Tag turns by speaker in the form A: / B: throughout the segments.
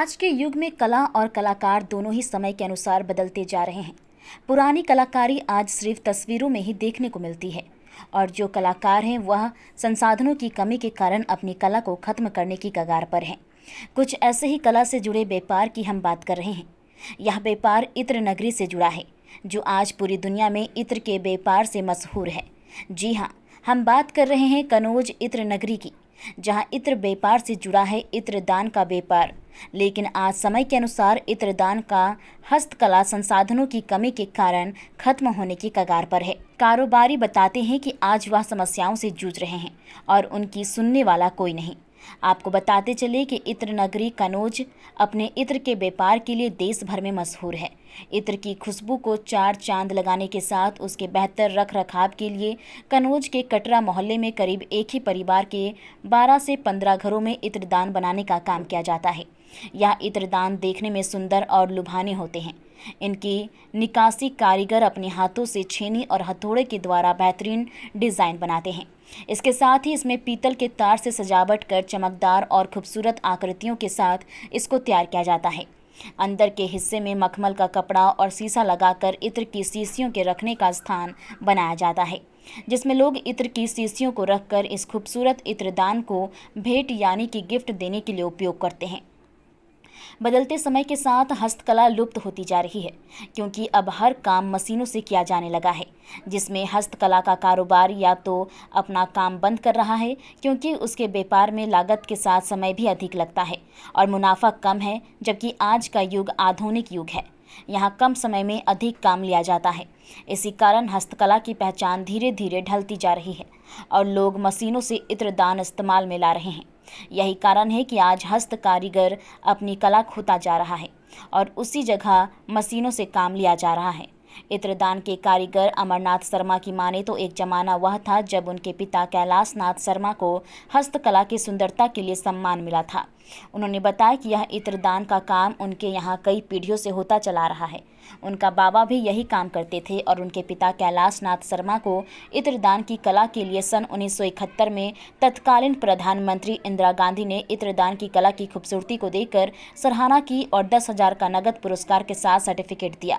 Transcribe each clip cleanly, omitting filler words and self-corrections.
A: आज के युग में कला और कलाकार दोनों ही समय के अनुसार बदलते जा रहे हैं। पुरानी कलाकारी आज सिर्फ तस्वीरों में ही देखने को मिलती है और जो कलाकार हैं वह संसाधनों की कमी के कारण अपनी कला को खत्म करने की कगार पर हैं। कुछ ऐसे ही कला से जुड़े व्यापार की हम बात कर रहे हैं। यह व्यापार इत्र नगरी से जुड़ा है, जो आज पूरी दुनिया में इत्र के व्यापार से मशहूर है। जी हाँ, हम बात कर रहे हैं कनौज इत्र नगरी की, जहां इत्र व्यापार से जुड़ा है इत्रदान का व्यापार। लेकिन आज समय के अनुसार इत्रदान का हस्तकला संसाधनों की कमी के कारण खत्म होने की कगार पर है। कारोबारी बताते हैं कि आज वह समस्याओं से जूझ रहे हैं और उनकी सुनने वाला कोई नहीं। आपको बताते चले कि इत्र नगरी कनौज अपने इत्र के व्यापार के लिए देश भर में मशहूर है। इत्र की खुशबू को चार चांद लगाने के साथ उसके बेहतर रख रखाव के लिए कनौज के कटरा मोहल्ले में करीब एक ही परिवार के 12 से 15 घरों में इत्रदान बनाने का काम किया जाता है। यह इत्रदान देखने में सुंदर और लुभाने होते हैं। इनकी निकासी कारीगर अपने हाथों से छेनी और हथौड़े के द्वारा बेहतरीन डिज़ाइन बनाते हैं। इसके साथ ही इसमें पीतल के तार से सजावट कर चमकदार और खूबसूरत आकृतियों के साथ इसको तैयार किया जाता है। अंदर के हिस्से में मखमल का कपड़ा और शीशा लगाकर इत्र की शीशियों के रखने का स्थान बनाया जाता है, जिसमें लोग इत्र की शीशियों को रखकर इस खूबसूरत इत्रदान को भेंट यानी कि गिफ्ट देने के लिए उपयोग करते हैं। बदलते समय के साथ हस्तकला लुप्त होती जा रही है, क्योंकि अब हर काम मशीनों से किया जाने लगा है, जिसमें हस्तकला का कारोबार या तो अपना काम बंद कर रहा है, क्योंकि उसके व्यापार में लागत के साथ समय भी अधिक लगता है और मुनाफा कम है। जबकि आज का युग आधुनिक युग है, यहाँ कम समय में अधिक काम लिया जाता है। इसी कारण हस्तकला की पहचान धीरे धीरे ढलती जा रही है और लोग मशीनों से इत्रदान इस्तेमाल में ला रहे हैं। यही कारण है कि आज हस्त कारीगर अपनी कला खोता जा रहा है और उसी जगह मशीनों से काम लिया जा रहा है। इत्रदान के कारीगर अमरनाथ शर्मा की माने तो एक जमाना वह था जब उनके पिता कैलाश नाथ शर्मा को हस्तकला की सुंदरता के लिए सम्मान मिला था। उन्होंने बताया कि यह इत्रदान का काम उनके यहाँ कई पीढ़ियों से होता चला रहा है। उनका बाबा भी यही काम करते थे और उनके पिता कैलाश नाथ शर्मा को इत्रदान की कला के लिए सन 1971 में तत्कालीन प्रधानमंत्री इंदिरा गांधी ने इत्रदान की कला की खूबसूरती को देखकर सराहना की और 10,000 का नगद पुरस्कार के साथ सर्टिफिकेट दिया।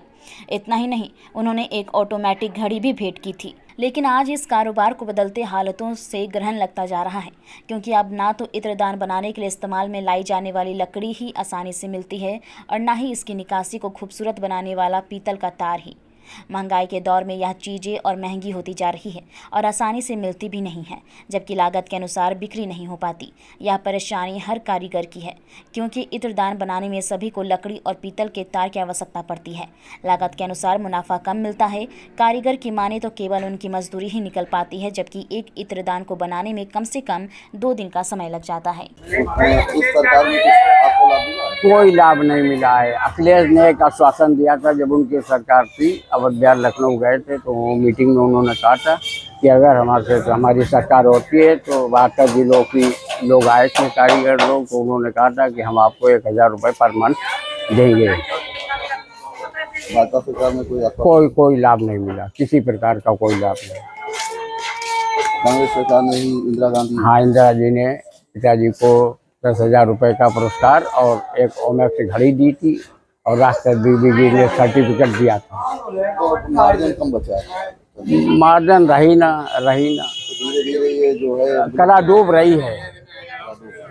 A: इतना ही नहीं, उन्होंने एक ऑटोमेटिक घड़ी भी भेंट की थी। लेकिन आज इस कारोबार को बदलते हालातों से ग्रहण लगता जा रहा है, क्योंकि अब ना तो इत्रदान बनाने के लिए इस्तेमाल में लाई जाने वाली लकड़ी ही आसानी से मिलती है और ना ही इसकी निकासी को खूबसूरत बनाने वाला पीतल का तार ही। महंगाई के दौर में यह चीज़ें और महंगी होती जा रही है और आसानी से मिलती भी नहीं है, जबकि लागत के अनुसार बिक्री नहीं हो पाती। यह परेशानी हर कारीगर की है, क्योंकि इत्रदान बनाने में सभी को लकड़ी और पीतल के तार की आवश्यकता पड़ती है। लागत के अनुसार मुनाफा कम मिलता है। कारीगर की माने तो केवल उनकी मजदूरी ही निकल पाती है, जबकि एक इत्रदान को बनाने में कम से कम 2 दिन का समय लग जाता है।
B: कोई लाभ नहीं मिला है। अखिलेश ने एक आश्वासन दिया था जब उनकी सरकार थी, अयोध्या लखनऊ गए थे तो मीटिंग में उन्होंने कहा था कि अगर हमारी सरकार होती है तो 72 जिलों की लोग आए थे कारीगर लोग, तो उन्होंने कहा था कि हम आपको 1,000 रुपये पर मंथ देंगे।
C: भाजपा सरकार में
B: कोई लाभ नहीं मिला, किसी प्रकार का कोई लाभ नहीं।
C: कांग्रेस सरकार ने ही इंदिरा गांधी
B: इंदिरा जी ने पिताजी को 10,000 रुपये का पुरस्कार और एक ओमेक्स घड़ी दी थी और राष्ट्रपति जी ने सर्टिफिकेट दिया था।
C: तो मार्जिन कम बचा है,
B: मार्जिन रही ना
C: धीरे धीरे ये जो है
B: कला डूब रही है।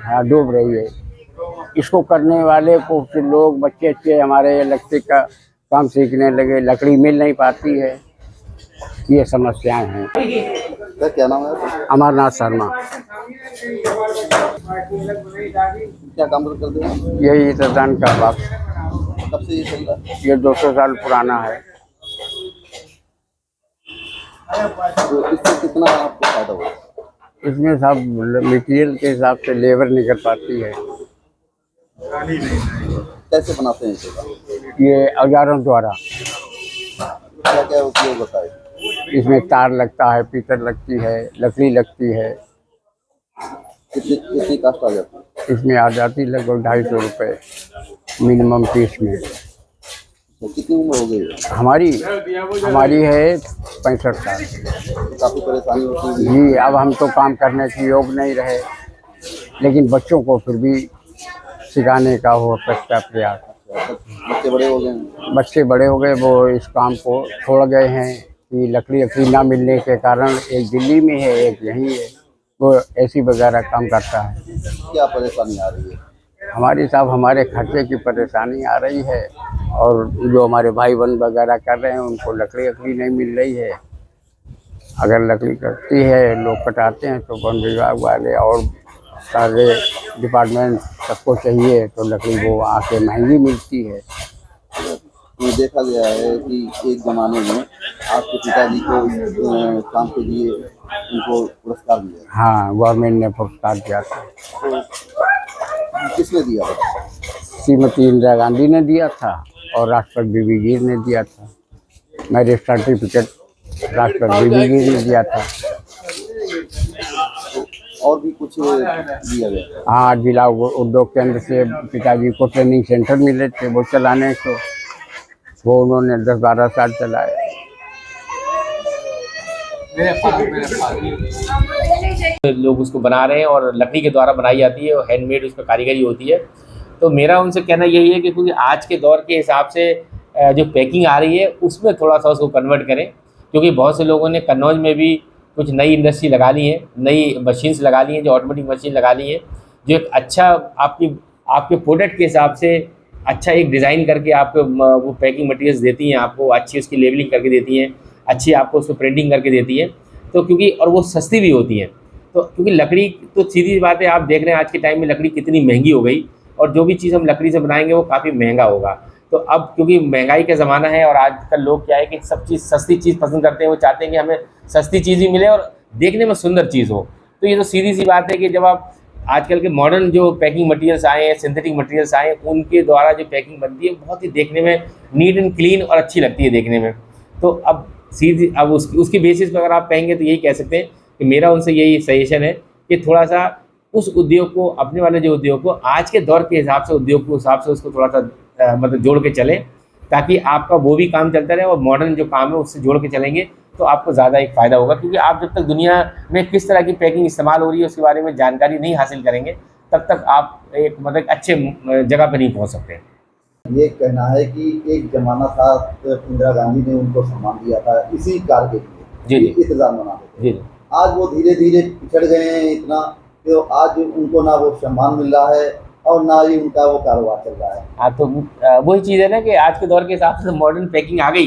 B: हाँ, डूब रही है। इसको करने वाले कुछ लोग बच्चे हमारे इलेक्ट्रिक का काम सीखने लगे, लकड़ी मिल नहीं पाती है, ये समस्याएं हैं।
C: क्या नाम है?
B: अमरनाथ शर्मा।
C: क्या काम करते हैं?
B: यही इत्रदान का बात।
C: कब से ये चल रहा है?
B: ये 200 साल पुराना है।
C: तो इससे कितना आपको फायदा हुआ?
B: इसमें सब मटेरियल के हिसाब से लेबर निकल पाती है।
C: कैसे बनाते हैं इसे?
B: ये औजारों द्वारा।
C: क्या क्या उपयोग होता है?
B: इसमें तार लगता है, पीतल लगती है, लकड़ी लगती है।
C: कितनी कास्ट आ जाती है?
B: इसमें आ जाती लगभग 250 रुपये मिनिमम पीस में।
C: तो कितनी उम्र हो गई है?
B: हमारी है 65 साल।
C: काफ़ी परेशानी होती है
B: जी, अब हम तो काम करने के योग नहीं रहे, लेकिन बच्चों को फिर भी सिखाने का हो सकता प्रयास।
C: बच्चे बड़े हो गए हैं।
B: बच्चे बड़े हो गए, वो इस काम को छोड़ गए हैं कि लकड़ी ना मिलने के कारण। एक दिल्ली में है, एक यहीं है, वो ऐसी वगैरह काम करता है।
C: क्या परेशानी आ रही है?
B: हमारी साहब हमारे खर्चे की परेशानी आ रही है, और जो हमारे भाई बहन वगैरह कर रहे हैं उनको लकड़ी नहीं मिल रही है। अगर लकड़ी कटती है, लोग कटाते हैं, तो वन विभाग वाले और सारे डिपार्टमेंट सबको चाहिए तो लकड़ी वो आके महंगी मिलती है।
C: ये देखा गया है कि एक जमाने में आपके पिताजी को इस काम के लिए उनको पुरस्कार मिला।
B: हाँ, गवर्नमेंट ने पुरस्कार दिया था।
C: तो किसने दिया?
B: श्रीमती इंदिरा गांधी ने दिया था और राष्ट्रपति बीबी गिर ने दिया था। मैरिज सर्टिफिकेट राष्ट्रपति बीबी गिर ने दिया था।
C: और भी कुछ दिया गया?
B: हाँ, जिला उद्योग केंद्र से पिताजी को ट्रेनिंग सेंटर मिले थे वो चलाने को, वो उन्होंने 10-12 साल चलाए।
D: लोग उसको बना रहे हैं और लकड़ी के द्वारा बनाई जाती है और हैंडमेड उस पर कारीगरी होती है। तो मेरा उनसे कहना यही है कि क्योंकि आज के दौर के हिसाब से जो पैकिंग आ रही है उसमें थोड़ा सा उसको कन्वर्ट करें, क्योंकि बहुत से लोगों ने कन्नौज में भी कुछ नई इंडस्ट्री लगा ली है, नई मशीन्स लगा ली हैं, जो ऑटोमेटिक मशीन लगा ली है, जो एक अच्छा आपके प्रोडक्ट के हिसाब से अच्छा एक डिज़ाइन करके आपको वो पैकिंग मटेरियल्स देती हैं, आपको अच्छी उसकी लेबलिंग करके देती हैं, अच्छी आपको उसको प्रिंटिंग करके देती है। तो क्योंकि और वो सस्ती भी होती है। तो क्योंकि लकड़ी तो सीधी बात है, आप देख रहे हैं आज के टाइम में लकड़ी कितनी महंगी हो गई, और जो भी चीज़ हम लकड़ी से बनाएंगे वो काफ़ी महंगा होगा। तो अब क्योंकि महंगाई का ज़माना है और आजकल लोग क्या है कि सब चीज़ सस्ती चीज़ पसंद करते हैं, वो चाहते हैं कि हमें सस्ती चीज़ ही मिले और देखने में सुंदर चीज़ हो। तो ये तो सीधी सी बात है कि जब आप आजकल के मॉडर्न जो पैकिंग मटेरियल्स आए हैं, सिंथेटिक मटेरियल्स आए हैं, उनके द्वारा जो पैकिंग बनती है बहुत ही देखने में नीट एंड क्लीन और अच्छी लगती है देखने में। तो अब सीधी अब उसकी बेसिस पर अगर आप कहेंगे तो यही कह सकते हैं कि मेरा उनसे यही सजेशन है कि थोड़ा सा उस उद्योग को, अपने वाले जो उद्योग को आज के दौर के हिसाब से, उद्योग के हिसाब से उसको थोड़ा सा मतलब जोड़ के चलें, ताकि आपका वो भी काम चलता रहे और मॉडर्न जो काम है उससे जोड़ के चलेंगे तो आपको ज़्यादा एक फ़ायदा होगा। क्योंकि आप जब तक दुनिया में किस तरह की पैकिंग इस्तेमाल हो रही है उसके बारे में जानकारी नहीं हासिल करेंगे, तब तक आप एक मतलब अच्छे जगह पर नहीं पहुँच सकते।
C: ये कहना है कि एक जमाना था इंदिरा गांधी ने उनको सम्मान दिया था इसी कार्य के लिए,
D: जी
C: इंतजाम बनाते थे।
D: जी।
C: आज वो धीरे धीरे पिछड़ गए हैं इतना कि आज उनको ना वो सम्मान मिल रहा है और ना ही उनका वो कारोबार चल रहा है।
D: हाँ, तो वही चीज़ है ना कि आज के दौर के हिसाब से मॉडर्न पैकिंग आ गई,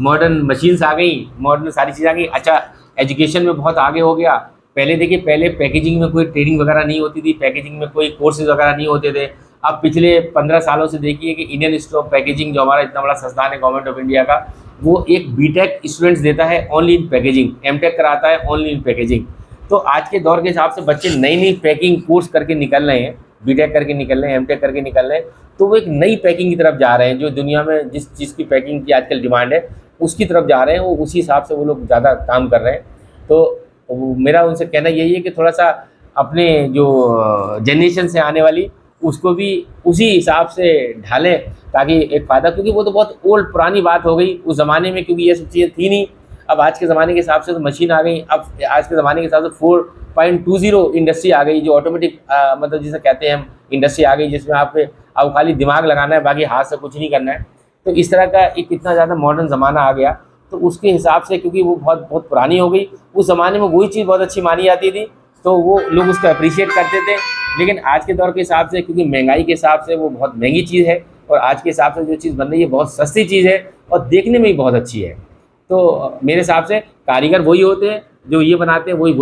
D: मॉडर्न मशीन्स आ गई, मॉडर्न सारी चीज़ आ गई। अच्छा, एजुकेशन में बहुत आगे हो गया। पहले देखिए, पहले पैकेजिंग में कोई ट्रेनिंग वगैरह नहीं होती थी, पैकेजिंग में कोई कोर्सेज वगैरह नहीं होते थे। अब पिछले 15 सालों से देखिए कि इंडियन इंस्टीट्यूट ऑफ पैकेजिंग जो हमारा इतना बड़ा संस्थान है गवर्नमेंट ऑफ इंडिया का, वो एक बीटेक स्टूडेंट्स देता है ओनली इन पैकेजिंग, एमटेक कराता है ओनली इन पैकेजिंग। तो आज के दौर के हिसाब से बच्चे नई नई पैकिंग कोर्स करके निकल रहे हैं, बीटेक करके निकल रहे हैं, एमटेक करके निकल रहे हैं। तो वो एक नई पैकिंग की तरफ जा रहे हैं, जो दुनिया में जिस चीज़ की पैकिंग की आजकल डिमांड है उसकी तरफ जा रहे हैं, वो उसी हिसाब से वो लोग ज़्यादा काम कर रहे हैं। तो मेरा उनसे कहना यही है कि थोड़ा सा अपने जो जनरेशन से आने वाली उसको भी उसी हिसाब से ढालें, ताकि एक फ़ायदा, क्योंकि वो तो बहुत ओल्ड पुरानी बात हो गई उस ज़माने में, क्योंकि ये सब चीज़ें थी नहीं। अब आज के ज़माने के हिसाब से तो मशीन आ गई। अब आज के ज़माने के हिसाब से 4.20 इंडस्ट्री आ गई, जो ऑटोमेटिक मतलब जिसे कहते हैं हम इंडस्ट्री आ गई, जिसमें आपको खाली दिमाग लगाना है, बाकी हाथ से कुछ नहीं करना है। तो इस तरह का एक इतना ज़्यादा मॉडर्न ज़माना आ गया, तो उसके हिसाब से क्योंकि वो बहुत पुरानी हो गई, उस ज़माने में वही चीज़ बहुत अच्छी मानी जाती थी, तो वो लोग उसको अप्रिशिएट करते थे। लेकिन आज के दौर के हिसाब से, क्योंकि महंगाई के हिसाब से वो बहुत महंगी चीज़ है, और आज के हिसाब से जो चीज़ बन रही है बहुत सस्ती चीज़ है और देखने में भी बहुत अच्छी है। तो मेरे हिसाब से कारीगर वही होते हैं जो ये बनाते हैं, वही